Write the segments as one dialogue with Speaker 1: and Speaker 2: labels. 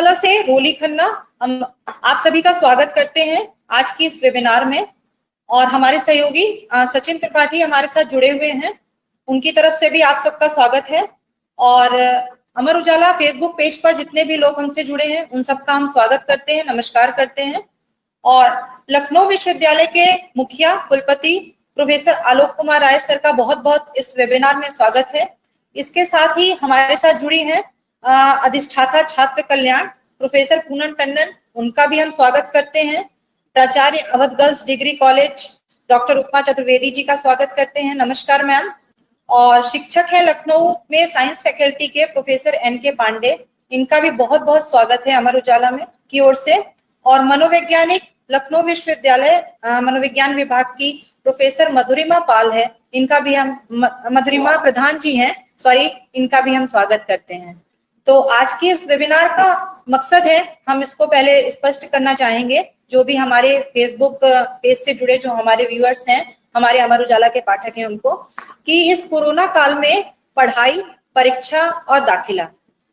Speaker 1: से रोली खन्ना, हम आप सभी का स्वागत करते हैं आज की इस वेबिनार में। और हमारे सहयोगी सचिन त्रिपाठी हमारे साथ जुड़े हुए हैं, उनकी तरफ से भी आप सबका स्वागत है। और अमर उजाला फेसबुक पेज पर जितने भी लोग हमसे जुड़े हैं उन सबका हम स्वागत करते हैं, नमस्कार करते हैं। और लखनऊ विश्वविद्यालय के मुखिया कुलपति प्रोफेसर आलोक कुमार राय सर का बहुत बहुत इस वेबिनार में स्वागत है। इसके साथ ही हमारे साथ जुड़ी हैं अधिष्ठाता छात्र कल्याण प्रोफेसर पूनम टंडन, उनका भी हम स्वागत करते हैं। प्राचार्य Avadh girls degree college doctor Upma Chaturvedi ji का स्वागत करते हैं, नमस्कार मैम। और शिक्षक है लखनऊ में साइंस फैकल्टी के प्रोफेसर एन.के. पांडे, इनका भी बहुत बहुत स्वागत है अमर उजाला में की ओर से। और मनोवैज्ञानिक लखनऊ विश्वविद्यालय मनोविज्ञान विभाग की प्रोफेसर मधुरिमा पाल है, इनका भी हम मधुरिमा प्रधान जी हैं, सॉरी, इनका भी हम स्वागत करते हैं। तो आज की इस वेबिनार का मकसद है, हम इसको पहले स्पष्ट करना चाहेंगे जो भी हमारे फेसबुक पेज से जुड़े जो हमारे व्यूअर्स हैं, हमारे अमर उजाला के पाठक हैं उनको, कि इस कोरोना काल में पढ़ाई, परीक्षा और दाखिला,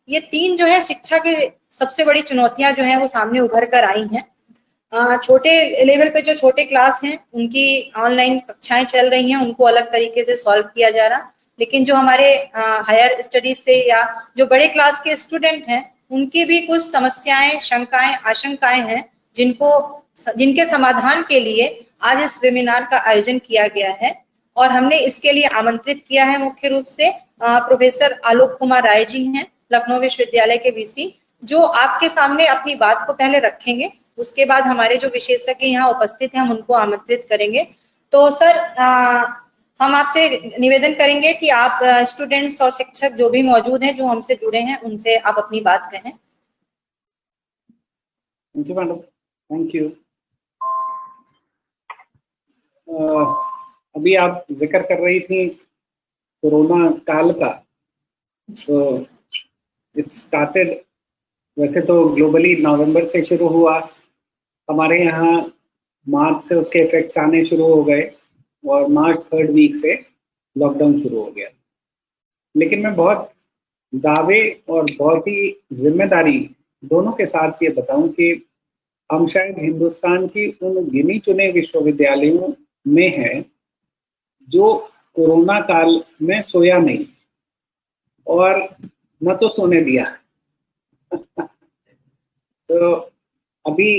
Speaker 1: ये तीन जो है शिक्षा के सबसे बड़ी चुनौतियां जो है वो सामने उभर कर आई हैं। छोटे लेवल पे जो छोटे क्लास हैं उनकी ऑनलाइन कक्षाएं चल रही हैं, उनको अलग तरीके से सॉल्व किया जा रहा, लेकिन जो हमारे हायर स्टडीज से या जो बड़े क्लास के स्टूडेंट हैं उनकी भी कुछ समस्याएं, शंकाएं, आशंकाएं हैं जिनके समाधान के लिए आज इस वेबिनार का आयोजन किया गया है। और हमने इसके लिए आमंत्रित किया है मुख्य रूप से प्रोफेसर आलोक कुमार राय जी हैं, लखनऊ विश्वविद्यालय के वीसी, जो आपके सामने अपनी बात को पहले रखेंगे। उसके बाद हमारे जो विशेषज्ञ यहाँ उपस्थित हैं हम उनको आमंत्रित करेंगे। तो सर, हम आपसे निवेदन करेंगे कि आप स्टूडेंट्स और शिक्षक जो भी मौजूद हैं, जो हमसे जुड़े हैं, उनसे आप अपनी बात कहें।
Speaker 2: Thank you madam, thank you. अभी आप जिक्र कर रही थी कोरोना काल का, तो इट स्टार्टेड, वैसे तो ग्लोबली नवंबर से शुरू हुआ, हमारे यहाँ मार्च से उसके इफेक्ट्स आने शुरू हो गए और मार्च 3rd वीक से लॉकडाउन शुरू हो गया। लेकिन मैं बहुत दावे और बहुत ही जिम्मेदारी दोनों के साथ ये बताऊं कि हम शायद हिंदुस्तान की उन गिनी चुने विश्वविद्यालयों में हैं जो कोरोना काल में सोया नहीं और न तो सोने दिया। तो अभी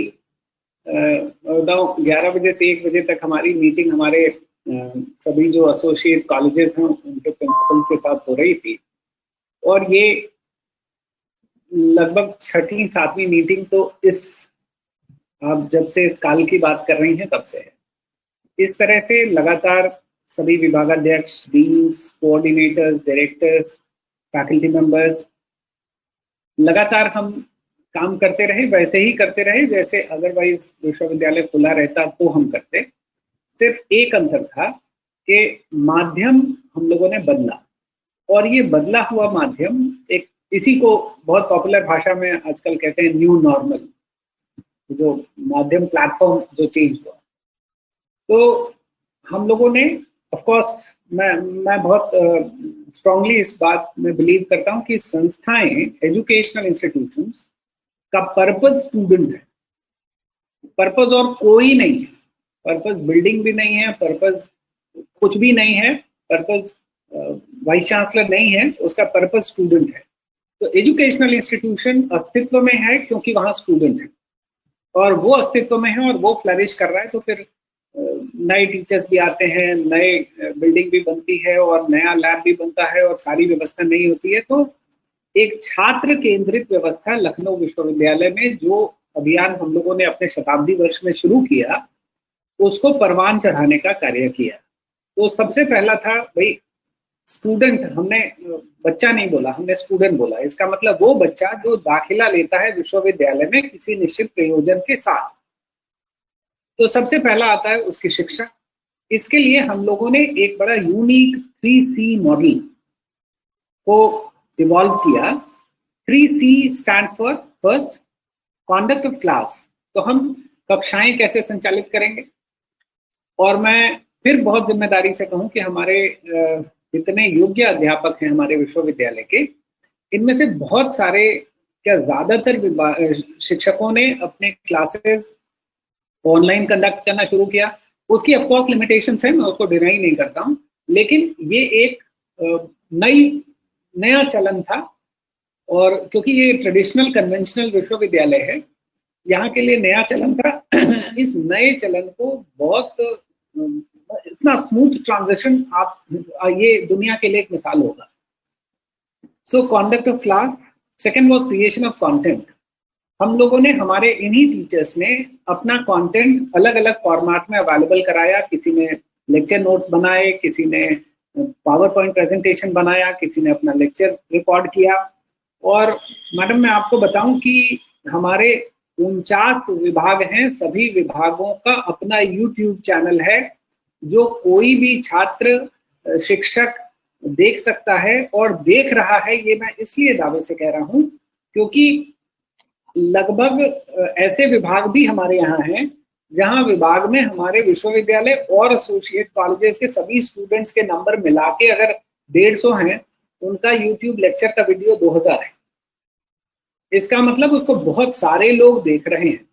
Speaker 2: 11 बजे से 1 बजे तक हमारी मीटिंग हमारे सभी जो एसोसिएट कॉलेजेस हैं उनके प्रिंसिपल्स के साथ हो रही थी, और ये लगभग 6वीं 7वीं मीटिंग तो आप जब से इस काल की बात कर रही हैं तब से है। इस तरह से लगातार सभी विभागाध्यक्ष, deans, coordinators, directors, faculty members, लगातार हम काम करते रहे, वैसे ही करते रहे जैसे अदरवाइज विश्वविद्यालय खुला रहता तो हम करते। सिर्फ एक अंतर था कि माध्यम हम लोगों ने बदला, और ये बदला हुआ माध्यम एक, इसी को बहुत पॉपुलर भाषा में आजकल कहते हैं न्यू नॉर्मल, जो माध्यम प्लेटफॉर्म जो चेंज हुआ। तो हम लोगों ने, ऑफ कोर्स मैं बहुत स्ट्रांगली इस बात में बिलीव करता हूँ कि संस्थाएं, एजुकेशनल इंस्टीट्यूशंस का पर्पस स्टूडेंट है, पर्पस और कोई नहीं है। पर्पस बिल्डिंग भी नहीं है, पर्पस कुछ भी नहीं है, पर्पस वाइस चांसलर नहीं है, उसका पर्पस स्टूडेंट है। तो एजुकेशनल इंस्टीट्यूशन अस्तित्व में है क्योंकि वहाँ स्टूडेंट है, और वो अस्तित्व में है और वो फ्लरिश कर रहा है। तो फिर नए टीचर्स भी आते हैं, नए बिल्डिंग भी बनती है और नया लैब भी बनता है और सारी व्यवस्था नहीं होती है। तो एक छात्र केंद्रित व्यवस्था लखनऊ विश्वविद्यालय में जो अभियान हम लोगों ने अपने शताब्दी वर्ष में शुरू किया, उसको परवान चढ़ाने का कार्य किया। तो सबसे पहला था भाई स्टूडेंट, हमने बच्चा नहीं बोला, हमने स्टूडेंट बोला। इसका मतलब वो बच्चा जो दाखिला लेता है विश्वविद्यालय में किसी निश्चित प्रयोजन के साथ, तो सबसे पहला आता है उसकी शिक्षा। इसके लिए हम लोगों ने एक बड़ा यूनिक 3C मॉडल को इवॉल्व किया। 3C stands for first, conduct of class, तो हम कक्षाएं कैसे संचालित करेंगे। और मैं फिर बहुत जिम्मेदारी से कहूं कि हमारे इतने योग्य अध्यापक हैं हमारे विश्वविद्यालय के, इनमें से बहुत सारे क्या ज्यादातर शिक्षकों ने अपने क्लासेस ऑनलाइन कंडक्ट करना शुरू किया? उसकी ऑफकोर्स लिमिटेशंस है, मैं उसको डिनाई नहीं करता हूं, लेकिन ये एक नया चलन था। और क्योंकि ये ट्रेडिशनल कन्वेंशनल विश्वविद्यालय है, यहाँ के लिए नया चलन था। इस नए चलन को बहुत इतना स्मूथ ट्रांजिशन ये दुनिया के लिए एक मिसाल होगा। So conduct of class, second was creation of content. हम लोगों ने, हमारे इन्हीं टीचर्स ने अपना कंटेंट अलग अलग फॉर्मेट में अवेलेबल कराया। किसी ने लेक्चर नोट्स बनाए, किसी ने पावर पॉइंट प्रेजेंटेशन बनाया, किसी ने अपना लेक्चर रिकॉर्ड किया। और मैडम मैं आपको बताऊं कि हमारे 49 विभाग हैं, सभी विभागों का अपना यूट्यूब चैनल है जो कोई भी छात्र शिक्षक देख सकता है और देख रहा है। ये मैं इसलिए दावे से कह रहा हूं क्योंकि लगभग ऐसे विभाग भी हमारे यहाँ हैं जहां विभाग में हमारे विश्वविद्यालय और एसोसिएट कॉलेजेस के सभी स्टूडेंट्स के नंबर मिला के अगर 150 हैं, उनका यूट्यूब लेक्चर का वीडियो 2000 है। इसका मतलब उसको बहुत सारे लोग देख रहे हैं।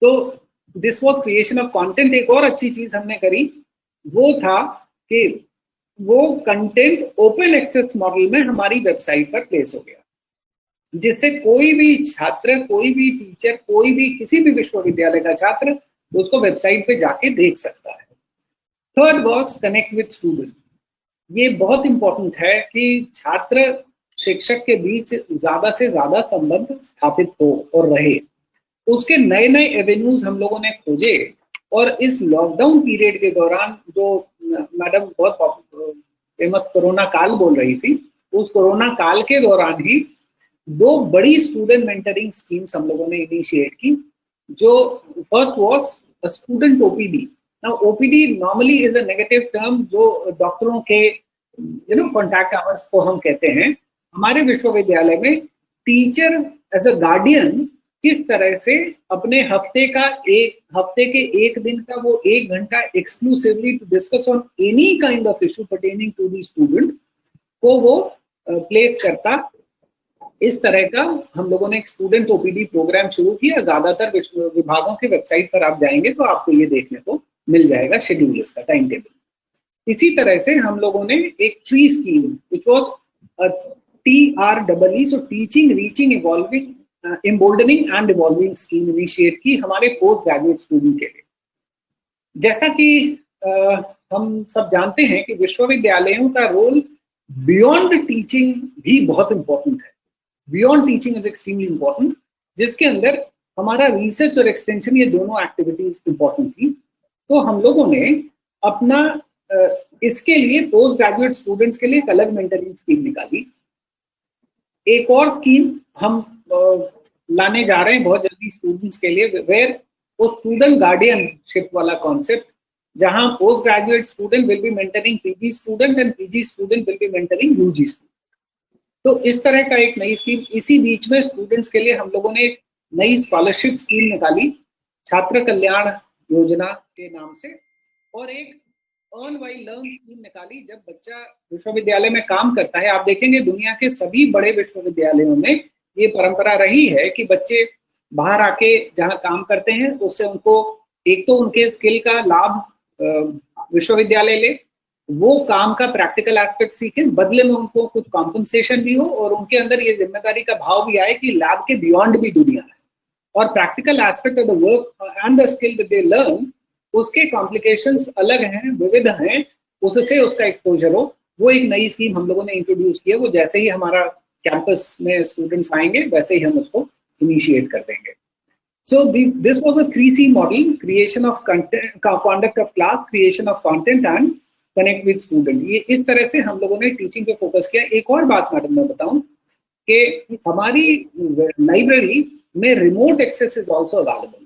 Speaker 2: तो this was creation of content. एक और अच्छी चीज हमने करी वो था कि वो कंटेंट ओपन एक्सेस मॉडल में हमारी वेबसाइट पर प्लेस हो गया, जिससे कोई भी छात्र, कोई भी टीचर, कोई भी किसी भी विश्वविद्यालय का छात्र उसको वेबसाइट पे जाके देख सकता है। Third was connect with student. ये बहुत इंपॉर्टेंट है कि छात्र शिक्षक के बीच ज्यादा से ज्यादा संबंध स्थापित हो और रहे। उसके नए नए एवेन्यूज हम लोगों ने खोजे और इस लॉकडाउन पीरियड के दौरान, जो मैडम बहुत फेमस कोरोना काल बोल रही थी, उस कोरोना काल के दौरान ही 2 बड़ी स्टूडेंट मेंटरिंग स्कीम्स हम लोगों ने इनिशिएट की। जो first was student OPD. Now OPD normally is a negative term जो डॉक्टरों के कॉन्टैक्ट आवर्स को हम कहते हैं। हमारे विश्वविद्यालय में टीचर एज अ गार्डियन किस तरह से अपने हफ्ते के एक दिन का वो 1 घंटा exclusively to discuss on any kind of issue pertaining to the student को वो प्लेस करता। इस तरह का हम लोगों ने एक स्टूडेंट ओपीडी प्रोग्राम शुरू किया। ज्यादातर विभागों के वेबसाइट पर आप जाएंगे तो आपको ये देखने को मिल जाएगा शेड्यूल, इसका टाइम टेबल। इसी तरह से हम लोगों ने एक free scheme which was TREE, so teaching reaching evolving emboldening and evolving scheme initiate की हमारे पोस्ट ग्रेजुएट स्टूडेंट के लिए। जैसा कि हम सब जानते हैं कि विश्वविद्यालयों का रोल बियॉन्ड टीचिंग भी बहुत इंपॉर्टेंट है। Beyond teaching is extremely important, जिसके अंदर हमारा रिसर्च और एक्सटेंशन, ये दोनों एक्टिविटीज इंपॉर्टेंट थी। तो हम लोगों ने अपना इसके लिए पोस्ट ग्रेजुएट स्टूडेंट्स के लिए एक अलग मेंटरिंग स्कीम निकाली। एक और स्कीम हम लाने जा रहे हैं बहुत जल्दी स्टूडेंट्स के लिए, वेयर वो स्टूडेंट गार्डियनशिप वाला कॉन्सेप्ट, जहां post graduate student will be mentoring PG student and PG student will be mentoring UG student. तो इस तरह का एक नई स्कीम। इसी बीच में स्टूडेंट्स के लिए हम लोगों ने एक नई स्कॉलरशिप स्कीम निकाली, छात्र कल्याण योजना के नाम से, और एक अर्न व्हाइल लर्न स्कीम निकाली। जब बच्चा विश्वविद्यालय में काम करता है, आप देखेंगे दुनिया के सभी बड़े विश्वविद्यालयों में ये परंपरा रही है कि बच्चे बाहर आके जहाँ काम करते हैं उससे उनको एक तो उनके स्किल का लाभ विश्वविद्यालय ले, वो काम का प्रैक्टिकल एस्पेक्ट सीखें, बदले में उनको कुछ कॉम्पनसेशन भी हो और उनके अंदर ये जिम्मेदारी का भाव भी आए कि लैब के बियॉन्ड भी दुनिया है और practical aspect of the work and the skill that they learn, उसके कॉम्प्लिकेशंस अलग हैं, विविध हैं, उससे उसका एक्सपोजर हो। वो एक नई स्कीम हम लोगों ने इंट्रोड्यूस की है। वो जैसे ही हमारा कैंपस में स्टूडेंट्स आएंगे वैसे ही हम उसको इनिशिएट कर देंगे। So this was a 3C model: creation of content, conduct of class, creation of content and connect with student। ये इस तरह से हम लोगों ने टीचिंग पे फोकस किया। एक और बात मैडम मैं बताऊं कि हमारी लाइब्रेरी में remote access is also available.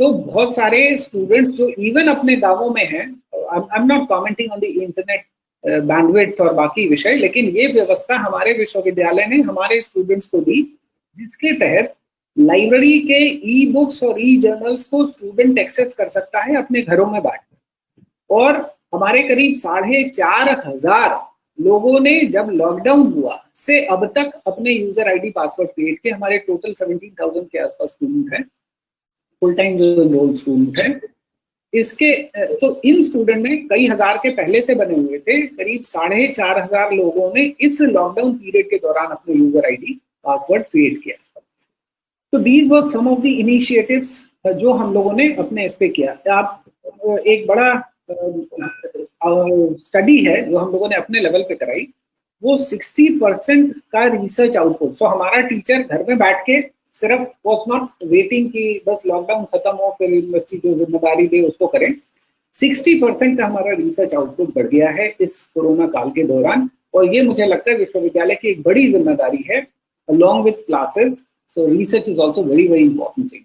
Speaker 2: तो बहुत सारे स्टूडेंट्स जो इवन अपने गांवों में हैं, I am not commenting on the internet bandwidth और बाकी विषय, लेकिन ये व्यवस्था हमारे विश्वविद्यालय ने हमारे स्टूडेंट्स को दी, जिसके तहत लाइब्रेरी के ई बुक्स और ई जर्नल्स को स्टूडेंट एक्सेस कर सकता है अपने घरों में बैठकर। और हमारे करीब 4,500 लोगों ने जब लॉकडाउन हुआ से अब तक अपने यूजर आईडी पासवर्ड क्रिएट किए। हमारे टोटल 17,000 के आसपास स्टूडेंट हैं, फुल टाइम जो एनरोल्ड स्टूडेंट है। इसके तो इन स्टूडेंट में कई हजार के पहले से बने हुए थे, करीब 4,500 लोगों ने इस लॉकडाउन पीरियड के दौरान अपने यूजर आईडी पासवर्ड क्रिएट किया। तो these was some of the initiatives जो हम लोगों ने अपने इस पे किया। आप एक बड़ा स्टडी है जो हम लोगों ने अपने लेवल पे कराई, वो 60% का रिसर्च आउटपुट। सो हमारा टीचर घर में बैठ के सिर्फ वॉज नॉट वेटिंग कि बस लॉकडाउन खत्म हो फिर यूनिवर्सिटी जो जिम्मेदारी दे उसको करें। 60% का हमारा रिसर्च आउटपुट बढ़ गया है इस कोरोना काल के दौरान, और ये मुझे लगता है विश्वविद्यालय की एक बड़ी जिम्मेदारी है along with classes. So research is also very very important thing.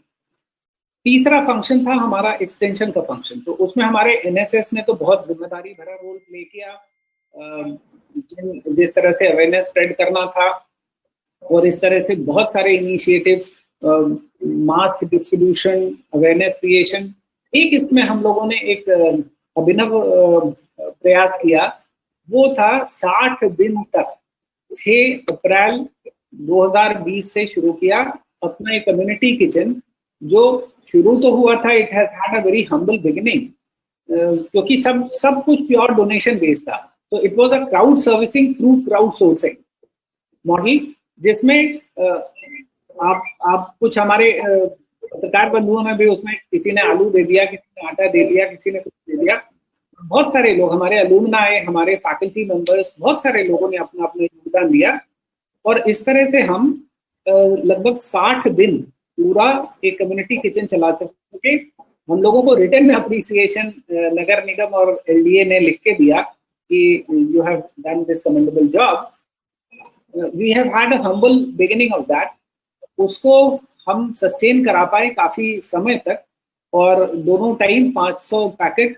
Speaker 2: तीसरा फंक्शन था हमारा एक्सटेंशन का फंक्शन। तो उसमें हमारे एनएसएस ने तो बहुत जिम्मेदारी भरा रोल प्ले किया। जिस तरह से अवेयरनेस स्प्रेड करना था और इस तरह से बहुत सारे initiatives, mask distribution, awareness creation. एक इसमें हम लोगों ने एक अभिनव प्रयास किया, वो था 60 दिन तक 6 अप्रैल 2020 से शुरू किया अपना एक कम्युनिटी किचन, जो शुरू तो हुआ था, it has had a very humble beginning, क्योंकि सब कुछ प्योर डोनेशन बेस्ड था। तो it was a crowd servicing through crowd sourcing model, जिसमें आप कुछ हमारे पत्रकार बंधुओं में भी उसमें किसी ने आलू दे दिया, किसी ने आटा दे दिया, किसी ने कुछ दे दिया। बहुत सारे लोग, हमारे अलुमनाई, हमारे फैकल्टी मेंबर्स, बहुत सारे लोगों ने अपना अपना योगदान दिया, और इस तरह से हम लगभग 60 दिन पूरा एक कम्युनिटी किचन चला सके। हम लोगों को रिटर्न में अप्रिसिएशन नगर निगम और एलडीए ने लिख के दिया कि you have done this commendable job. We have had a humble beginning of that. उसको हम सस्टेन करा पाए काफी समय तक, और दोनों टाइम 500 पैकेट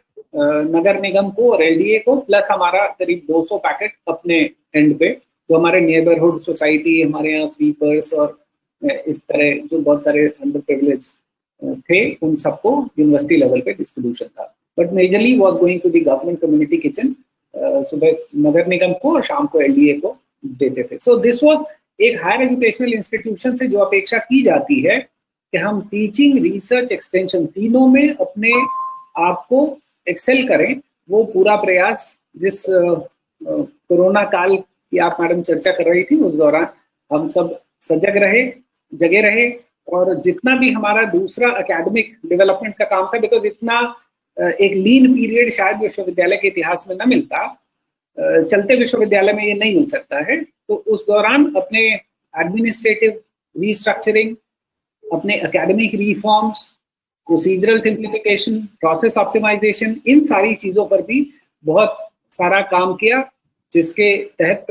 Speaker 2: नगर निगम को और एलडीए को, प्लस हमारा करीब 200 पैकेट अपने एंड पे, तो हमारे नेबरहुड सोसाइटी, हमारे यहाँ स्वीपर्स और इस तरह जो बहुत सारे अंडर प्रिविलेज थे, उन सबको यूनिवर्सिटी लेवल पे डिस्ट्रीब्यूशन था। But majorly was going to the government community kitchen. सुबह नगर निगम को और शाम को एलडीए को देते थे। सो दिस वाज एक हायर एजुकेशनल इंस्टीट्यूशन से जो अपेक्षा की जाती है कि हम टीचिंग, रिसर्च, एक्सटेंशन तीनों में अपने आप को एक्सेल करें, वो पूरा प्रयास जिस कोरोना काल की आप मैडम चर्चा कर रही थी, उस दौरान हम सब सजग रहे, जगे रहे, और जितना भी हमारा दूसरा एकेडमिक डेवलपमेंट का काम था, बिकॉज इतना एक लीन पीरियड शायद विश्वविद्यालय के इतिहास में न मिलता, चलते विश्वविद्यालय में ये नहीं मिल सकता है। तो उस दौरान अपने एडमिनिस्ट्रेटिव रीस्ट्रक्चरिंग, अपने academic reforms, procedural simplification, process optimisation, इन सारी चीजों पर भी बहुत सारा काम किया, जिसके तहत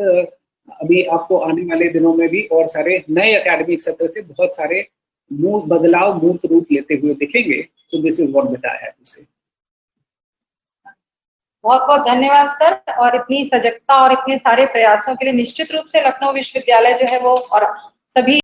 Speaker 2: अभी आपको आने वाले दिनों में भी और सारे नए एकेडमिक सत्र से बहुत सारे बदलाव मूर्त रूप लेते हुए दिखेंगे। So this is what I have to say.
Speaker 1: बहुत बहुत धन्यवाद सर, और इतनी सजगता और इतने सारे प्रयासों के लिए निश्चित रूप से लखनऊ विश्वविद्यालय जो है वो और सभी